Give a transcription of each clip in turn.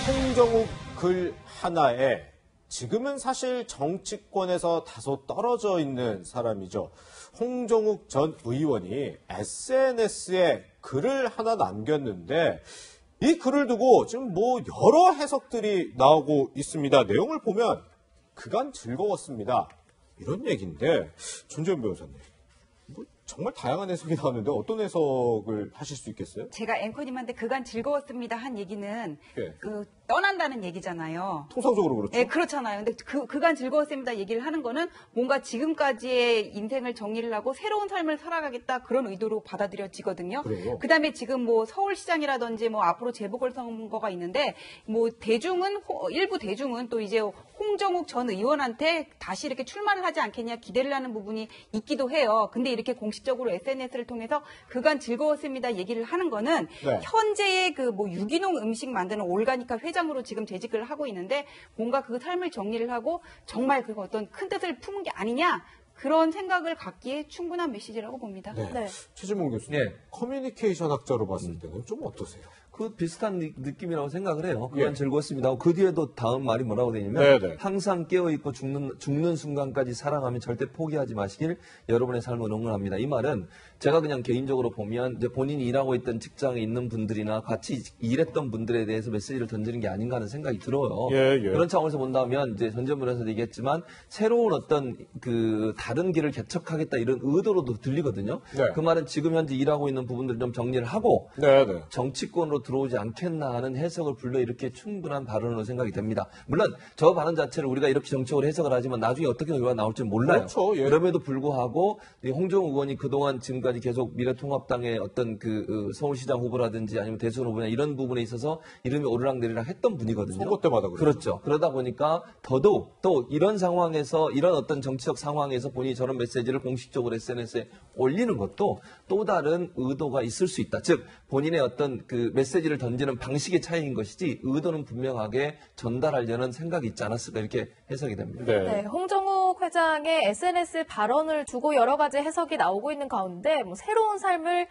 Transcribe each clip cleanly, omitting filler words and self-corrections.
홍정욱 글 하나에 지금은 사실 정치권에서 다소 떨어져 있는 사람이죠. 홍정욱 전 의원이 SNS에 글을 하나 남겼는데 이 글을 두고 지금 여러 해석들이 나오고 있습니다. 내용을 보면 그간 즐거웠습니다. 이런 얘기인데 전재현 변호사님. 정말 다양한 해석이 나왔는데 어떤 해석을 하실 수 있겠어요? 제가 앵커님한테 그간 즐거웠습니다 한 얘기는 네. 떠난다는 얘기잖아요. 통상적으로 그렇죠. 네, 그렇잖아요. 근데 그간 즐거웠습니다 얘기를 하는 거는 뭔가 지금까지의 인생을 정리를 하고 새로운 삶을 살아가겠다 그런 의도로 받아들여지거든요. 그래요? 그다음에 지금 서울시장이라든지 앞으로 재보궐선거가 있는데 일부 대중은 또 이제 홍정욱 전 의원한테 다시 이렇게 출마를 하지 않겠냐 기대를 하는 부분이 있기도 해요. 근데 이렇게 공식적으로 SNS를 통해서 그간 즐거웠습니다 얘기를 하는 거는 네. 현재의 유기농 음식 만드는 올가니카 회장으로 지금 재직을 하고 있는데 뭔가 그 삶을 정리를 하고 정말 어떤 큰 뜻을 품은 게 아니냐 그런 생각을 갖기에 충분한 메시지라고 봅니다. 네. 네. 최진봉 교수님, 커뮤니케이션 학자로 봤을 때는 좀 어떠세요? 그 비슷한 느낌이라고 생각을 해요. 그건 예. 즐거웠습니다. 그 뒤에도 다음 말이 뭐라고 되냐면 네네. 항상 깨어있고 죽는 순간까지 사랑하면 절대 포기하지 마시길 여러분의 삶을 응원합니다. 이 말은 제가 그냥 개인적으로 보면 이제 본인이 일하고 있던 직장에 있는 분들이나 같이 일했던 분들에 대해서 메시지를 던지는 게 아닌가 하는 생각이 들어요. 예. 그런 차원에서 본다면 이제 전재현 변호사도 얘기했지만 새로운 어떤 다른 길을 개척하겠다 이런 의도로도 들리거든요. 네. 그 말은 지금 현재 일하고 있는 부분들을 좀 정리를 하고 네네. 정치권으로 들어오지 않겠나 하는 해석을 불러일으키기에 충분한 발언으로 생각이 됩니다. 물론 저 발언 자체를 우리가 이렇게 정책으로 해석을 하지만 나중에 어떻게 결과가 나올지는 몰라요. 그렇죠. 예. 그럼에도 불구하고 홍정욱 의원이 그동안 지금까지 계속 미래통합당의 어떤 서울시장 후보라든지 아니면 대선 후보나 이런 부분에 있어서 이름이 오르락내리락 했던 분이거든요. 선거 때마다 그렇죠. 그러다 보니까 더더욱 또 이런 상황에서 이런 어떤 정치적 상황에서 본인이 저런 메시지를 공식적으로 SNS에 올리는 것도 또 다른 의도가 있을 수 있다. 즉 본인의 어떤 메시지를 던지는 방식의 차이인 것이지 의도는 분명하게 전달하려는 생각이 있지 않았을까 이렇게 해석이 됩니다. 네, 홍정욱 회장의 SNS 발언을 두고 여러 가지 해석이 나오고 있는 가운데 새로운 삶을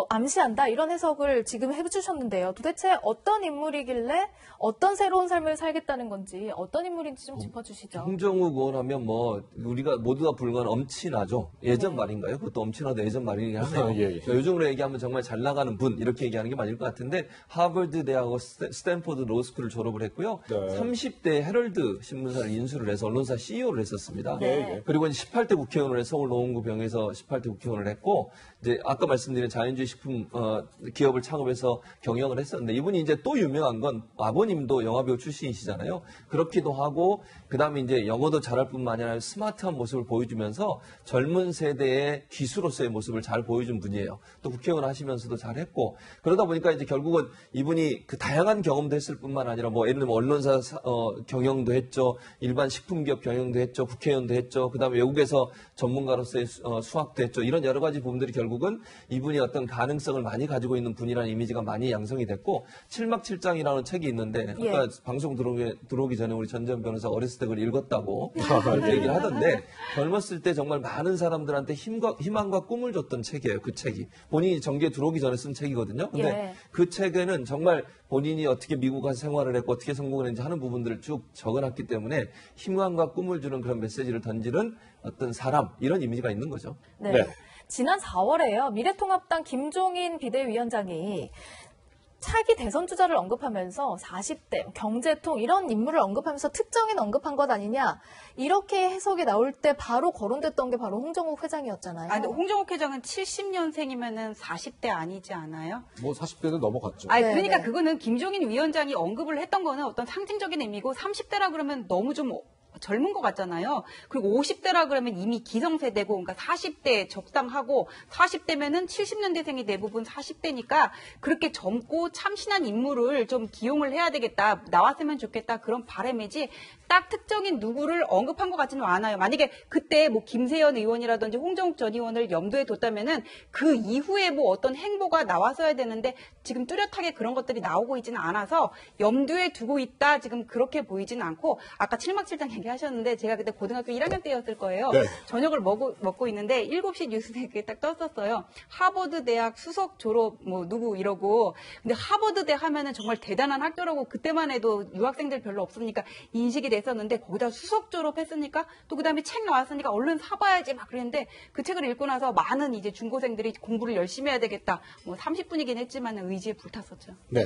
암시한다 이런 해석을 지금 해주셨는데요. 도대체 어떤 인물이길래 어떤 새로운 삶을 살겠다는 건지 어떤 인물인지 좀 짚어주시죠. 홍정욱 의원 하면 우리가 모두가 불과한 엄친아죠. 예전 말인가요? 그것도 엄친아도 예전 말이긴 하네요. 예. 요즘으로 얘기하면 정말 잘 나가는 분 이렇게 얘기하는 게 맞을 것 같은데 하버드 대학과 스탠포드 로스쿨을 졸업을 했고요. 네. 30대 헤럴드 신문사를 인수를 해서 언론사 CEO를 했었습니다. 네. 그리고 이제 18대 국회의원을 해서 서울 노원구병에서 18대 국회의원을 했고 이제 아까 말씀드린 자연주의 식품 기업을 창업해서 경영을 했었는데 이분이 이제 또 유명한 건 아버님도 영화배우 출신이시잖아요. 그렇기도 하고 그다음에 이제 영어도 잘할 뿐만 아니라 스마트한 모습을 보여주면서 젊은 세대의 기수로서의 모습을 잘 보여준 분이에요. 또 국회의원 하시면서도 잘했고 그러다 보니까 이제 결국은 이분이 다양한 경험도 했을 뿐만 아니라 예를 들면 언론사 경영도 했죠. 일반 식품기업 경영도 했죠. 국회의원도 했죠. 그다음에 외국에서 전문가로서의 수학도 했죠. 이런 여러 가지 부분들이 결국은 이분이 어떤 가능성을 많이 가지고 있는 분이라는 이미지가 많이 양성이 됐고 7막7장이라는 책이 있는데 아까 방송 들어오기 전에 우리 전재현 변호사 어렸을 때 그걸 읽었다고 그렇게 얘기를 하던데 젊었을 때 정말 많은 사람들한테 희망과 꿈을 줬던 책이에요. 그 책이. 본인이 정계에 들어오기 전에 쓴 책이거든요. 근데 그 책에는 정말 본인이 어떻게 미국 가서 생활을 했고 어떻게 성공을 했는지 하는 부분들을 쭉 적어놨기 때문에 희망과 꿈을 주는 그런 메시지를 던지는 어떤 사람 이런 이미지가 있는 거죠. 네. 네. 지난 4월에요. 미래통합당 김종인 비대위원장이 차기 대선 주자를 언급하면서 40대, 경제통 이런 인물을 언급하면서 특정인 언급한 것 아니냐 이렇게 해석이 나올 때 바로 거론됐던 게 바로 홍정욱 회장이었잖아요. 근데 홍정욱 회장은 70년생이면은 40대 아니지 않아요? 40대는 넘어갔죠. 그러니까 그거는 김종인 위원장이 언급을 했던 거는 어떤 상징적인 의미고 30대라 그러면 너무 좀 젊은 것 같잖아요. 그리고 50대라 그러면 이미 기성세대고, 그러니까 40대 적당하고 40대면은 70년대생이 대부분 40대니까 그렇게 젊고 참신한 인물을 좀 기용을 해야 되겠다, 나왔으면 좋겠다 그런 바람이지 딱 특정인 누구를 언급한 것 같지는 않아요. 만약에 그때 김세연 의원이라든지 홍정욱 전 의원을 염두에 뒀다면은 그 이후에 어떤 행보가 나왔어야 되는데 지금 뚜렷하게 그런 것들이 나오고 있지는 않아서 염두에 두고 있다 지금 그렇게 보이지는 않고 아까 7막7장 얘기하셨는데 제가 그때 고등학교 1학년 때였을 거예요. 네. 저녁을 먹고 있는데 7시 뉴스에 그게 딱 떴었어요. 하버드 대학 수석 졸업 뭐 누구 이러고. 근데 하버드대 하면은 정말 대단한 학교라고 그때만 해도 유학생들 별로 없으니까 인식이 됐었는데 거기다 수석 졸업했으니까 또 그다음에 책 나왔으니까 얼른 사봐야지 막 그랬는데 그 책을 읽고 나서 많은 이제 중고생들이 공부를 열심히 해야 되겠다. 뭐 30분이긴 했지만 의지에 불탔었죠. 네.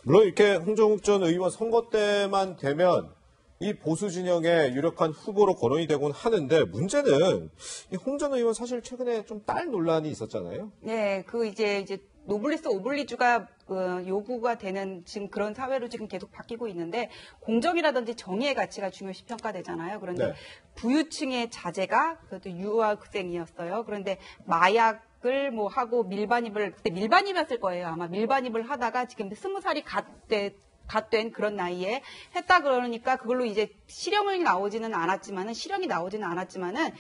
물론 이렇게 홍정욱 전 의원 선거 때만 되면 이 보수 진영의 유력한 후보로 거론이 되곤 하는데 문제는 이 홍 전 의원 사실 최근에 좀 딸 논란이 있었잖아요. 네, 그 이제 노블리스 오블리주가 요구가 되는 지금 그런 사회로 지금 계속 바뀌고 있는데 공정이라든지 정의의 가치가 중요시 평가되잖아요. 그런데 네. 부유층의 자제가 그것도 유학생이었어요. 그런데 마약을 뭐 하고 그때 밀반입이었을 거예요. 아마 밀반입을 하다가 지금 20살이 갓된 그런 나이에 했다 그러니까 그걸로 이제 실형이 나오지는 않았지만은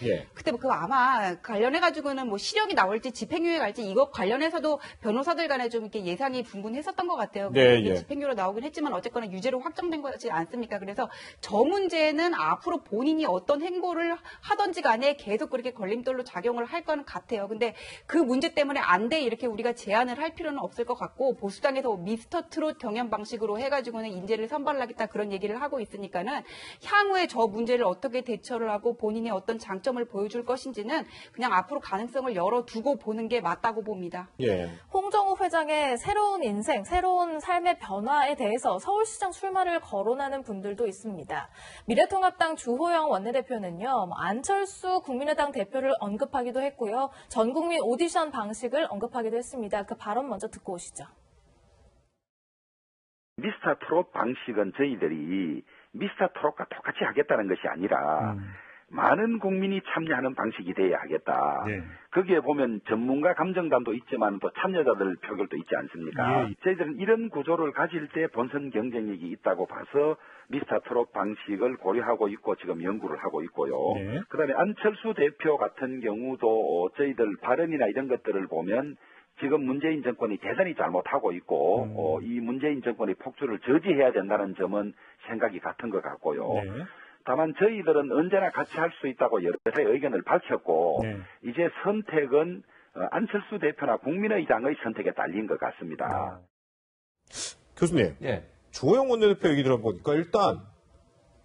예. 그때 그거 아마 관련해가지고는 뭐 실형이 나올지 집행유예 갈지 이거 관련해서도 변호사들 간에 좀 이렇게 예상이 분분했었던 것 같아요. 네, 이게 예. 집행유예로 나오긴 했지만 어쨌거나 유죄로 확정된 거지 않습니까? 그래서 저 문제는 앞으로 본인이 어떤 행보를 하든지 간에 계속 그렇게 걸림돌로 작용을 할 거는 같아요. 근데 그 문제 때문에 안 돼 이렇게 우리가 제안을 할 필요는 없을 것 같고 보수당에서 미스터 트롯 경연 방식으로 해가지고는 인재를 선발하겠다 그런 얘기를 하고 있으니까는 향후에 저 문제를 어떻게 대처를 하고 본인의 어떤 장점을 보여줄 것인지는 그냥 앞으로 가능성을 열어두고 보는 게 맞다고 봅니다. 예. 홍정욱 회장의 새로운 인생, 새로운 삶의 변화에 대해서 서울시장 출마를 거론하는 분들도 있습니다. 미래통합당 주호영 원내대표는요, 안철수 국민의당 대표를 언급하기도 했고요. 전국민 오디션 방식을 언급하기도 했습니다. 그 발언 먼저 듣고 오시죠. 미스터 트롯 방식은 저희들이 미스터 트롯과 똑같이 하겠다는 것이 아니라 많은 국민이 참여하는 방식이 돼야 하겠다. 네. 거기에 보면 전문가 감정단도 있지만 또 참여자들 표결도 있지 않습니까? 예. 저희들은 이런 구조를 가질 때 본선 경쟁력이 있다고 봐서 미스터 트롯 방식을 고려하고 있고 지금 연구를 하고 있고요. 네. 그다음에 안철수 대표 같은 경우도 저희들 발언이나 이런 것들을 보면 지금 문재인 정권이 대단히 잘못하고 있고 이 문재인 정권의 폭주를 저지해야 된다는 점은 생각이 같은 것 같고요. 네. 다만 저희들은 언제나 같이 할 수 있다고 여러 차례 의견을 밝혔고 네. 이제 선택은 안철수 대표나 국민의당의 선택에 딸린 것 같습니다. 교수님, 예. 주호영 원내대표 얘기 들어보니까 일단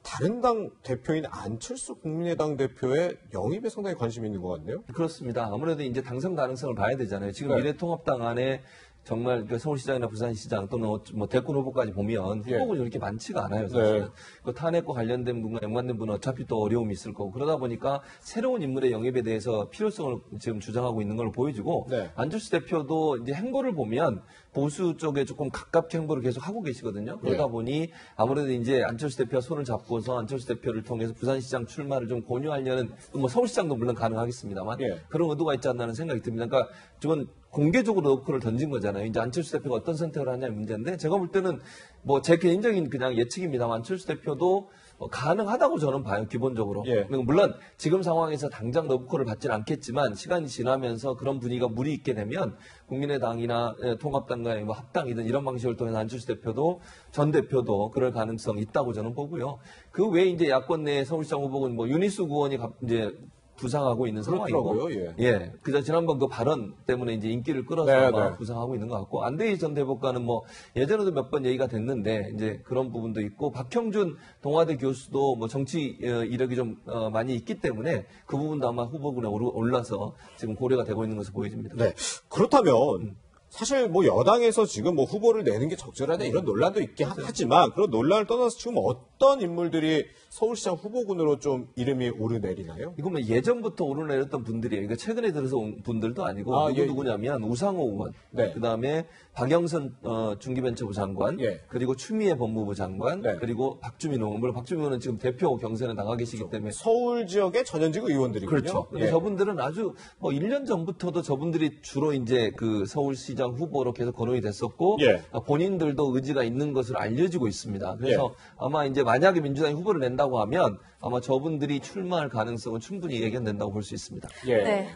다른 당 대표인 안철수 국민의당 대표의 영입에 상당히 관심이 있는 것 같네요. 그렇습니다. 아무래도 이제 당선 가능성을 봐야 되잖아요. 지금 네. 미래통합당 안에 정말 그 서울시장이나 부산시장 또는 뭐 대권 후보까지 보면 예. 후보군이 그렇게 많지가 않아요. 사실은. 네. 그 탄핵과 관련된 분과 연관된 분은 어차피 또 어려움이 있을 거고 그러다 보니까 새로운 인물의 영입에 대해서 필요성을 지금 주장하고 있는 걸 보여주고 네. 안철수 대표도 이제 행보를 보면 보수 쪽에 조금 가깝게 행보를 계속 하고 계시거든요. 그러다 네. 보니 아무래도 이제 안철수 대표와 손을 잡고서 안철수 대표를 통해서 부산시장 출마를 좀 권유하려는 뭐 서울시장도 물론 가능하겠습니다만 예. 그런 의도가 있지 않나 하는 생각이 듭니다. 그러니까 저건 공개적으로 노크를 던진 거잖아요. 이제 안철수 대표가 어떤 선택을 하냐의 문제인데 제가 볼 때는 뭐 제 개인적인 그냥 예측입니다만 안철수 대표도 가능하다고 저는 봐요. 기본적으로. 예. 물론 지금 상황에서 당장 노크를 받지는 않겠지만 시간이 지나면서 그런 분위기가 무리 있게 되면 국민의당이나 통합당과의 뭐 합당이든 이런 방식을 통해서 안철수 대표도 전 대표도 그럴 가능성이 있다고 저는 보고요. 그 외에 이제 야권 내 서울시장 후보군 뭐 윤희수 의원이 이제 부상하고 있는 상황이고, 그렇더라고요. 예, 그저 지난번 그 발언 때문에 이제 인기를 끌어서 네, 아마 네. 부상하고 있는 것 같고 안대희 전 대법관은 뭐 예전에도 몇 번 얘기가 됐는데 이제 그런 부분도 있고 박형준 동아대 교수도 뭐 정치 이력이 좀 많이 있기 때문에 그 부분도 아마 후보군에 올라서 지금 고려가 되고 있는 것으로 보여집니다. 네. 그렇다면 사실 뭐 여당에서 지금 뭐 후보를 내는 게 적절하다 이런 논란도 있긴 하지만 그런 논란을 떠나서 지금 어떤 인물들이 서울시장 후보군으로 좀 이름이 오르내리나요? 이건 뭐 예전부터 오르내렸던 분들이에요. 그러니까 최근에 들어서 온 분들도 아니고 예. 누구냐면 우상호 의원, 네. 그다음에 박영선 중기벤처부 장관, 예. 그리고 추미애 법무부 장관, 네. 그리고 박주민 의원. 물론 박주민 의원은 지금 대표 경선에 나가 계시기 때문에 서울 지역의 전현직 의원들이군요. 그렇죠. 근데 예. 저분들은 아주 뭐 1년 전부터도 저분들이 주로 이제 그 서울시장 후보로 계속 거론이 됐었고 예. 본인들도 의지가 있는 것으로 알려지고 있습니다. 그래서 아마 이제 만약에 민주당이 후보를 낸다고 하면 아마 저분들이 출마할 가능성은 충분히 예견된다고 볼 수 있습니다. 예. 네.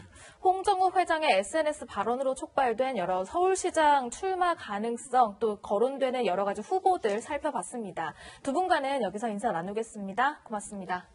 홍정욱 회장의 SNS 발언으로 촉발된 여러 서울시장 출마 가능성 또 거론되는 여러 가지 후보들 살펴봤습니다. 두 분과는 여기서 인사 나누겠습니다. 고맙습니다.